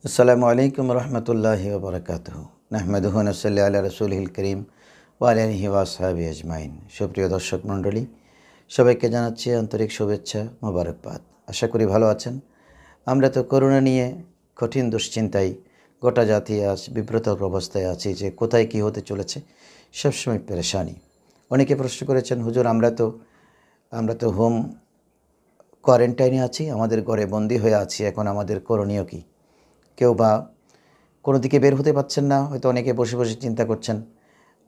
আসসালামু আলাইকুম রহমতুল্লাহি ওয়া বারাকাতুহু নাহমাদুহু ওয়া নুসাল্লি আলা রাসূলিল কারীম ওয়া আলা আলিহি ওয়া আসহাবিহি আজমাইন। সুপ্রিয় দর্শক মণ্ডলী, সবাইকে জানাচ্ছি আন্তরিক শুভেচ্ছা, মোবারকবাদ। আশা করি ভালো আছেন। আমরা তো করোনা নিয়ে কঠিন দুশ্চিন্তায় গোটা জাতি আজ বিব্রত অবস্থায় আছি যে কোথায় কী হতে চলেছে, সবসময় পেরেশানি। অনেকে প্রশ্ন করেছেন, হুজুর আমরা তো হোম কোয়ারেন্টাইনে আছি, আমাদের ঘরে বন্দি হয়ে আছি, এখন আমাদের করণীয় কী? কেউ বা কোনো দিকে বের হতে পারছেন না, হয়তো অনেকে বসে বসে চিন্তা করছেন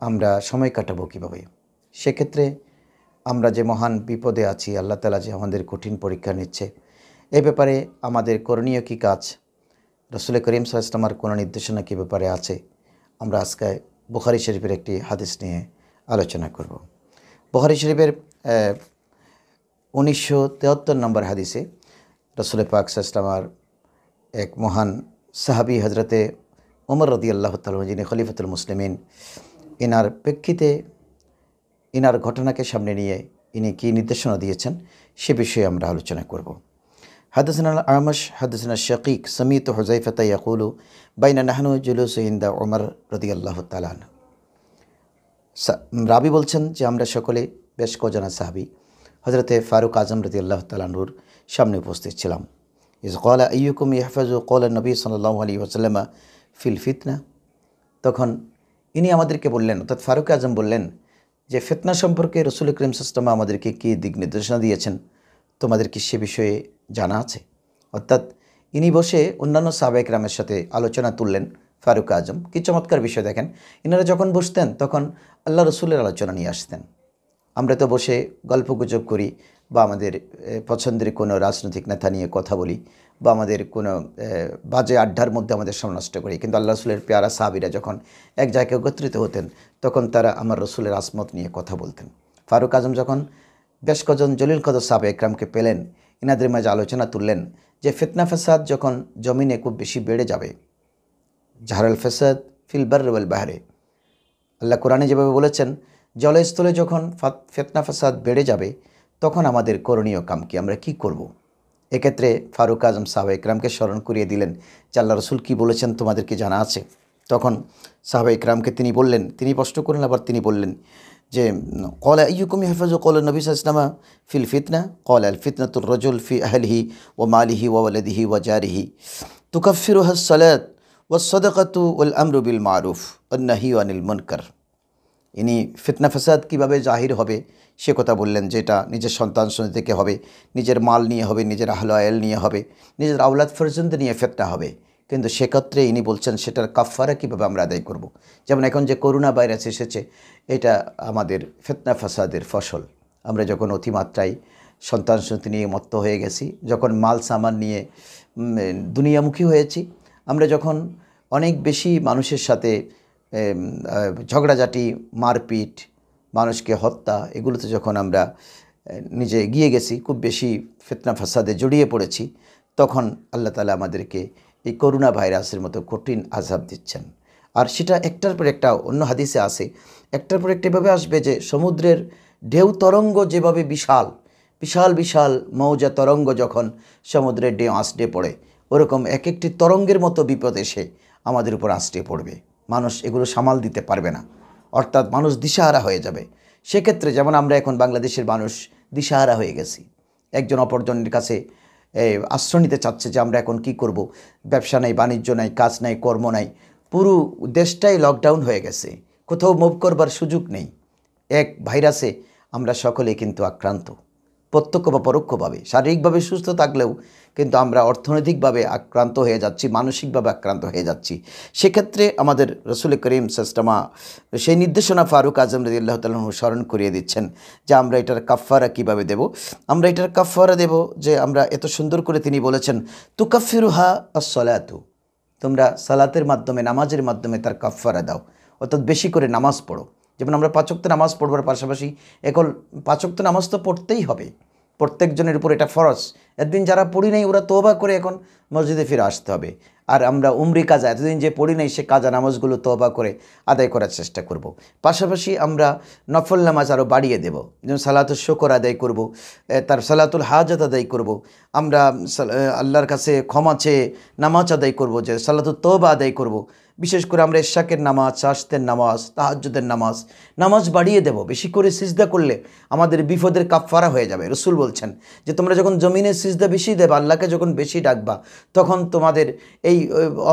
আমরা সময় কাটাবো কীভাবে। সেক্ষেত্রে আমরা যে মহান বিপদে আছি, আল্লাহ তাআলা যে আমাদের কঠিন পরীক্ষা নিচ্ছে, এ ব্যাপারে আমাদের করণীয় কী কাজ, রাসূল করিম সাল্লাল্লাহু আলাইহি ওয়াসাল্লামের কোনো নির্দেশনা কী ব্যাপারে আছে, আমরা আজকে বুখারী শরীফের একটি হাদিস নিয়ে আলোচনা করব। বুখারী শরীফের 1973 নম্বর হাদিসে রাসূল পাক সাল্লাল্লাহু আলাইহি ওয়াসাল্লামের এক মহান সাহাবী হজরতে ওমর রাদিয়াল্লাহু তাআলা, যিনি খলিফাতুল মুসলিমিন, ইনার প্রেক্ষিতে ইনার ঘটনাকে সামনে নিয়ে ইনি কী নির্দেশনা দিয়েছেন সে বিষয়ে আমরা আলোচনা করব। হাদাসানা আল-আমাশ হাদাসানা শাকীক সামিতু হুযায়ফাতা ইয়াকুলু বাইনা নাহনু জুলুসু ইনদা ওমর রাদিয়াল্লাহু তাআলা। রাবি বলছেন যে আমরা সকলে বেশ কজনা সাহাবী হজরতে ফারুক আজম রাদিয়াল্লাহু তাআলা আনহুর সামনে উপস্থিত ছিলাম। ইজ ক্বালা আইয়ুকুম ইয়াহফাজু ক্বালা নবী সাল্লাল্লাহু আলাইহি ওয়াসাল্লাম ফিল ফিতনা। তখন ইনি আমাদেরকে বললেন, অর্থাৎ ফারুক আজম বললেন যে ফিতনা সম্পর্কে রাসূল করিম সাল্লাল্লাহু আলাইহি ওয়াসাল্লাম আমাদেরকে কী দিক নির্দেশনা দিয়েছেন, তোমাদের কি সে বিষয়ে জানা আছে? অর্থাৎ ইনি বসে অন্যান্য সাহাবায়ে কেরামের সাথে আলোচনা তুললেন। ফারুক আজম কী চমৎকার বিষয় দেখেন, ইনারা যখন বসতেন তখন আল্লাহ রসুলের আলোচনা নিয়ে আসতেন। আমরা তো বসে গল্পগুজব করি বা আমাদের পছন্দের কোনো রাজনৈতিক নেতা নিয়ে কথা বলি বা আমাদের কোনো বাজে আড্ডার মধ্যে আমাদের সময় নষ্ট করি, কিন্তু আল্লাহ রসুলের পেয়ারা সাহাবীরা যখন এক জায়গায় একত্রিত হতেন তখন তারা আমার রসুলের আসমত নিয়ে কথা বলতেন। ফারুক আজম যখন বেশ কজন জলিল কদর সাহাবা একরামকে পেলেন, ইনাদের মাঝে আলোচনা তুললেন যে ফিতনা ফাসাদ যখন জমিনে খুব বেশি বেড়ে যাবে, জাহরাল ফাসাদ ফিল বাররি ওয়াল বাহরে, আল্লাহ কোরআনে যেভাবে বলেছেন জলস্থলে যখন ফিতনা ফাসাদ বেড়ে যাবে তখন আমাদের করণীয় কাম কি, আমরা কি করব। এক্ষেত্রে ফারুক আজম সাহাবা ইকরামকে স্মরণ করিয়ে দিলেন যে আল্লাহ রসুল কী বলেছেন তোমাদের কি জানা আছে? তখন সাহাবা ইকরামকে তিনি বললেন, তিনি প্রশ্ন করলেন, আবার তিনি বললেন যে ক্বালা আইয়ুকুম ইয়াহফাজু ক্বালা নবী সাল্লাল্লাহু আলাইহি ওয়াসাল্লাম ফিল ফিতনা ক্বালা আল ফিতনাতুর রাজুল ফি আহলিহি ওয়া মালিহি ওয়া ওয়ালাদিহি ওয়া জারিহি তুকাফিরুহা আস-সালাত ওয়াস সাদাকাতু ওয়াল আমরু বিল মারুফ ওয়ান নাহয়ু আনিল মুনকার। ইনি ফিতনা ফাসাদ কীভাবে জাহির হবে সে কথা বললেন, যেটা নিজের সন্তান সন্ততি থেকে হবে, নিজের মাল নিয়ে হবে, নিজের আহলে আয়াল নিয়ে হবে, নিজের আওলাদ ফরজন্দ নিয়ে ফিতনা হবে। কিন্তু সেক্ষেত্রে ইনি বলছেন সেটার কাফারা কীভাবে আমরা আদায় করব। যেমন এখন যে করোনা ভাইরাস এসেছে, এটা আমাদের ফিতনা ফাসাদের ফসল। আমরা যখন অতিমাত্রায় সন্তান সন্ততি নিয়ে মত্ত হয়ে গেছি, যখন মাল সামান নিয়ে দুনিয়ামুখী হয়েছি, আমরা যখন অনেক বেশি মানুষের সাথে ঝগড়াঝাটি, মারপিট, মানুষকে হত্যা, এগুলোতে যখন আমরা নিজে এগিয়ে গেছি, খুব বেশি ফিতনা ফাসাদে জড়িয়ে পড়েছি, তখন আল্লাহ তাআলা আমাদেরকে এই করোনা ভাইরাসের মতো কঠিন আযাব দিচ্ছেন। আর সেটা একটার পর একটা, অন্য হাদিসে আছে একটার পর একটা এভাবে আসবে যে সমুদ্রের ঢেউ তরঙ্গ যেভাবে বিশাল বিশাল বিশাল মৌজা তরঙ্গ যখন সমুদ্রের ঢেউ আছড়ে পড়ে, ওরকম এক একটি তরঙ্গের মতো বিপদ এসে আমাদের উপর আছড়ে পড়বে। মানুষ এগুলো সামাল দিতে পারবে না, অর্থাৎ মানুষ দিশাহারা হয়ে যাবে। সেক্ষেত্রে যেমন আমরা এখন বাংলাদেশের মানুষ দিশাহারা হয়ে গেছি, একজন অপরজনের কাছে আশ্রয় নিতে চাচ্ছে যে আমরা এখন কি করব, ব্যবসা নাই, বাণিজ্য নাই, কাজ নাই, কর্ম নাই, পুরো দেশটাই লকডাউন হয়ে গেছে, কোথাও মুভ করবার সুযোগ নেই। এক ভাইরাসে আমরা সকলেই কিন্তু আক্রান্ত, প্রত্যক্ষ বা পরোক্ষভাবে। শারীরিকভাবে সুস্থ থাকলেও কিন্তু আমরা অর্থনৈতিকভাবে আক্রান্ত হয়ে যাচ্ছি, মানসিকভাবে আক্রান্ত হয়ে যাচ্ছি। সেক্ষেত্রে আমাদের রাসূল করিম সাল্লাল্লাহু আলাইহি ওয়াসাল্লাম সেই নির্দেশনা ফারুক আজম রাদিয়াল্লাহু তাআলা আনহু স্মরণ করিয়ে দিচ্ছেন যে আমরা এটার কাফারা কীভাবে দেব। আমরা এটার কাফারা দেব যে আমরা এত সুন্দর করে তিনি বলেছেন তুকাফিরুহা আস-সালাতু, তোমরা সালাতের মাধ্যমে, নামাজের মাধ্যমে তার কাফারা দাও, অর্থাৎ বেশি করে নামাজ পড়ো। যেমন আমরা 5 ওয়াক্ত নামাজ পড়বার পাশাপাশি এখন 5 ওয়াক্ত নামাজ তো পড়তেই হবে, প্রত্যেকজনের উপর এটা ফরজ। একদিন যারা পড়ি নাই ওরা তওবা করে এখন মসজিদে ফিরে আসতে হবে। আর আমরা উমরি কাজা এতদিন যে পড়ি নাই সে কাজা নামাজগুলো তওবা করে আদায় করার চেষ্টা করব। পাশাপাশি আমরা নফল নামাজ আরও বাড়িয়ে দেব, যেমন সালাতুল শুকর আদায় করব, তার সালাতুল হাজাত আদায় করব, আমরা আল্লাহর কাছে ক্ষমা চেয়ে নামাজ আদায় করব, যে সালাতুল তওবা আদায় করব। বিশেষ করে আমরা ইশাকের নামাজ, চাশতের নামাজ, তাহাজ্জুদের নামাজ বাড়িয়ে দেব। বেশি করে সিজদা করলে আমাদের বিপদের কাফফারা হয়ে যাবে। রসুল বলছেন যে তোমরা যখন জমিনে সিজদা বেশি দেবে, আল্লাহকে যখন বেশি ডাকবা, তখন তোমাদের এই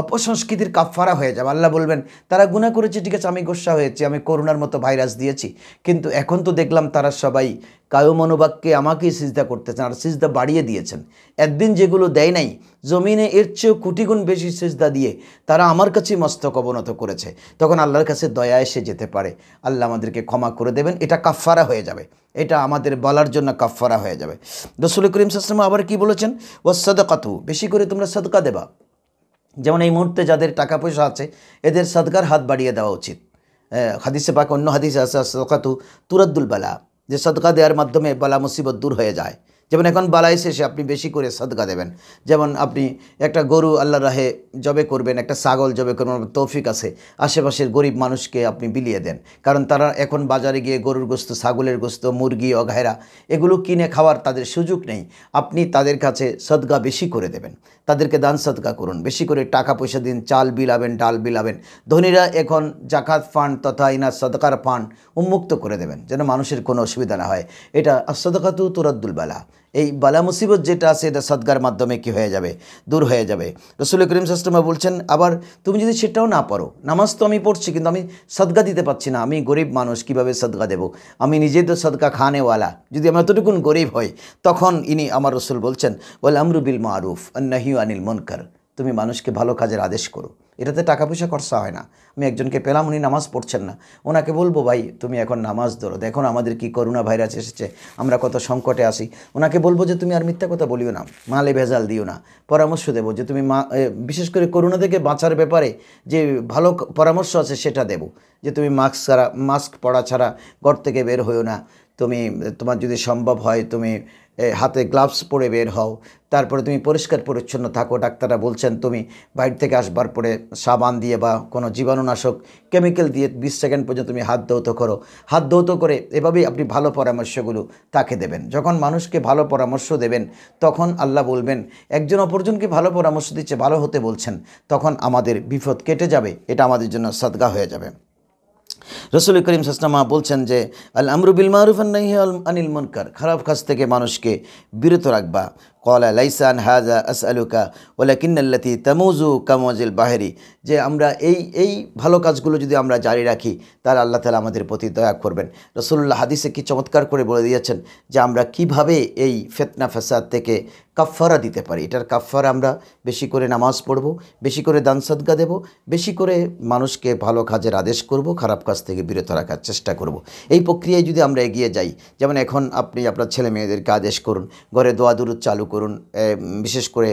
অপসংস্কৃতির কাফফারা হয়ে যাবে। আল্লাহ বলবেন তারা গুনাহ করেছে, ঠিক আছে, আমি গোসা হয়েছি, আমি করোনার মতো ভাইরাস দিয়েছি, কিন্তু এখন তো দেখলাম তারা সবাই কায়ো মনোবাক্যে আমাকেই সিজদা করতেছেন আর সিজদা বাড়িয়ে দিয়েছেন। একদিন যেগুলো দেয় নাই, জমিনে এর চেয়েও কোটি গুণ বেশি সিজদা দিয়ে তারা আমার কাছেই মস্তক অবনত করেছে। তখন আল্লাহর কাছে দয়া এসে যেতে পারে, আল্লাহ আমাদেরকে ক্ষমা করে দেবেন। এটা কাফফারা হয়ে যাবে, এটা আমাদের বলার জন্য কাফফারা হয়ে যাবে। রাসূল করিম সাল্লাল্লাহু আলাইহি ওয়াসাল্লাম আবার কি বলেছেন, ওয়াসসাদাকাতু, বেশি করে তোমরা সাদকা দেবা। যেমন এই মুহূর্তে যাদের টাকা পয়সা আছে এদের সাদকার হাত বাড়িয়ে দেওয়া উচিত। হাদিসে পাক, অন্য হাদিসে আছে সাদকাতু তুরাদ্দুল বালা, যে সাদকা দেওয়ার মাধ্যমে বালা মুসিবত দূর হয়ে যায়। যেমন এখন বালা এসে আপনি বেশি করে সাদকা দেবেন। যেমন আপনি একটা গরু আল্লাহর রাহে জবে করবেন, একটা ছাগল জবে করবেন, তৌফিক আছে, আশেপাশের গরিব মানুষকে আপনি বিলিয়ে দেন। কারণ তারা এখন বাজারে গিয়ে গরুর গোস্ত, ছাগলের গোস্ত, মুরগি অঘায়রা এগুলো কিনে খাওয়ার তাদের সুযোগ নেই। আপনি তাদের কাছে সদকা বেশি করে দেবেন, তাদেরকে দান সদকা করুন, বেশি করে টাকা পয়সা দিন, চাল বিলাবেন, ডাল বিলাবেন। ধনীরা এখন জাকাত ফান্ড তথা ইনা সদকার ফান্ড উন্মুক্ত করে দেবেন, যেন মানুষের কোনো অসুবিধা না হয়। এটা আসসাদাকাতু তুরাদ্দুল বালা, এই বালা মুসিবত যেটা আছে এটা সদকার মাধ্যমে কি হয়ে যাবে, দূর হয়ে যাবে। রাসূল করিম সাল্লাল্লাহু আলাইহি ওয়াসাল্লাম বলছেন, আবার তুমি যদি সেটাও না পারো, নামাজ তো আমি পড়ছি কিন্তু আমি সদকা দিতে পারছি না, আমি গরিব মানুষ, কিভাবে সদকা দেব, আমি নিজেই তো সদকা খানেওয়ালা, যদি আমি এতটুকুন গরিব হই, তখন আমার রাসূল বলছেন, ওয়াল আমরু বিল মারুফ ওয়ান নাহয়ু আনিল মুনকার, তুমি মানুষকে ভালো কাজের আদেশ করো। এটাতে টাকা পয়সা খরচা হয় না। আমি একজনকে পেলাম, উনি নামাজ পড়ছেন না, ওনাকে বলবো, ভাই তুমি এখন নামাজ ধরো, দেখুন আমাদের কি করোনা ভাইরাস এসেছে, আমরা কত সংকটে আসি। ওনাকে বলবো যে তুমি আর মিথ্যা কথা বলিও না, মালে ভেজাল দিও না, পরামর্শ দেবো যে তুমি বিশেষ করে করোনা থেকে বাঁচার ব্যাপারে যে ভালো পরামর্শ আছে সেটা দেবো, যে তুমি মাস্ক পরা ছাড়া ঘর থেকে বের হইও না, তুমি তোমার যদি সম্ভব হয় তুমি হাতে গ্লাভস পরে বের হও, তারপরে তুমি পরিষ্কার পরিচ্ছন্ন থাকো। ডাক্তাররা বলছেন তুমি বাইরে থেকে আসবার পরে সাবান দিয়ে বা কোনো জীবাণুনাশক কেমিক্যাল দিয়ে 20 সেকেন্ড পর্যন্ত তুমি হাত ধৌত করো, হাত ধৌত করে এভাবেই আপনি ভালো পরামর্শগুলো তাকে দেবেন। যখন মানুষকে ভালো পরামর্শ দেবেন তখন আল্লাহ বলবেন একজন অপরজনকে ভালো পরামর্শ দিচ্ছে, ভালো হতে বলছেন, তখন আমাদের বিপদ কেটে যাবে, এটা আমাদের জন্য সাদকা হয়ে যাবে। রাসূল করিম সাল্লাল্লাহু আলাইহি ওয়াসাল্লাম বলছেন যে আল আমরু বিল মারুফ ওয়ান নাহয়ু আনিল মুনকার, খারাপ কাজ থেকে মানুষকে বিরত রাখবা। ক্বালা লাইসা আন হাযা আসআলুকা ওয়ালাকিন্নাল্লাতী তামুজু কামাজিল বাহরি, যে আমরা এই ভালো কাজগুলো যদি আমরা জারি রাখি তাহলে আল্লাহ তাআলা আমাদের প্রতি দয়া করবেন। রাসূলুল্লাহ হাদিসে কি চমৎকার করে বলে দিয়েছেন যে আমরা কিভাবে এই ফিতনা ফাসাদ থেকে কাফফারা দিতে পারি। এটার কাফফারা আমরা বেশি করে নামাজ পড়ব, বেশি করে দান সদকা দেব, বেশি করে মানুষকে ভালো কাজের আদেশ করব, খারাপ কাজ থেকে বিরত রাখার চেষ্টা করব। এই প্রক্রিয়ায় যদি আমরা এগিয়ে যাই, যেমন এখন আপনি আপনার ছেলে মেয়েদেরকে আদেশ করুন, ঘরে দোয়া দুরূদ চালু করুন, বিশেষ করে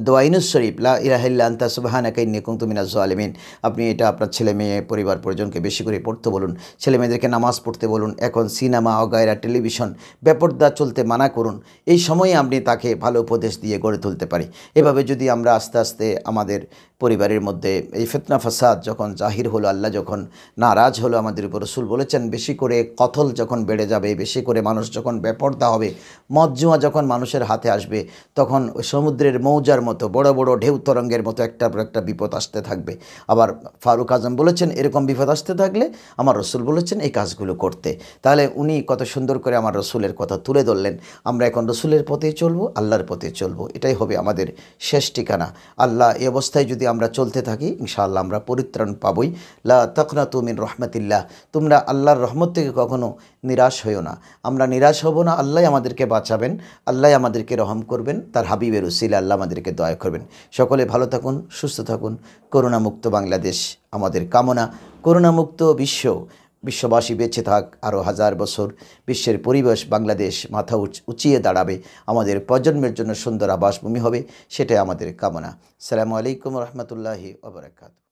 দোয়া ইনুস শরীফ, লা ইলাহা ইল্লা আনতা সুবহানাকা ইন্নী কুনতু মিনাজ জালিমিন, আপনি এটা আপনার ছেলে মেয়ে পরিবার পরিজনকে বেশি করে পড়তে বলুন, ছেলে মেয়েদেরকে নামাজ পড়তে বলুন। এখন সিনেমা অগায়রা টেলিভিশন বেপরদা চলতে মানা করুন। এই সময়ে আপনি তাকে ভালো উপদেশ দিয়ে গড়ে তুলতে পারি। এভাবে যদি আমরা আস্তে আস্তে আমাদের পরিবারের মধ্যে এই ফিতনা ফাসাদ যখন জাহির হলো, আল্লাহ যখন নারাজ হলো আমাদের উপর, রাসূল বলেছেন বেশি করে কতল যখন বেড়ে যাবে, বেশি করে মানুষ যখন বেপরদা হবে, মদ জুয়া যখন মানুষের হাতে আসবে, তখন সমুদ্রের মৌজার মতো বড় বড় ঢেউ তরঙ্গের মতো একটার পর একটা বিপদ আসতে থাকবে। আবার ফারুক আজম বলেছেন এরকম বিপদ আসতে থাকলে আমার রাসূল বলেছেন এই কাজগুলো করতে। তাহলে উনি কত সুন্দর করে আমার রাসূলের কথা তুলে ধরলেন। আমরা এখন রাসূলের পথে চলবো, আল্লাহর পথে চলবো, এটাই হবে আমাদের শেষ ঠিকানা। আল্লাহ এই অবস্থায় যদি আমরা চলতে থাকি ইনশাআল্লাহ আমরা পরিত্রাণ পাবই। লা তাকনাতু মিন রাহমাতিল্লাহ, তোমরা আল্লাহর রহমত থেকে কখনো নিরাশ হইও না। আমরা নিরাশ হব না, আল্লাহ আমাদেরকে বাঁচাবেন, আল্লাহ আমাদেরকে রহম করবেন, তার হাবিবের উসিলা আল্লাহ আমাদেরকে দয়া করবেন। সকলে ভালো থাকুন, সুস্থ থাকুন। করোনামুক্ত বাংলাদেশ আমাদের কামনা, করোনামুক্ত বিশ্ববাসী বেঁচে থাক আরও 1000 বছর। বিশ্বের পরিবেশ বাংলাদেশ মাথা উঁচিয়ে দাঁড়াবে, আমাদের প্রজন্মের জন্য সুন্দর আবাসভূমি হবে, সেটাই আমাদের কামনা। আসসালামু আলাইকুম রহমতুল্লাহি ওয়া বারাকাতুহু।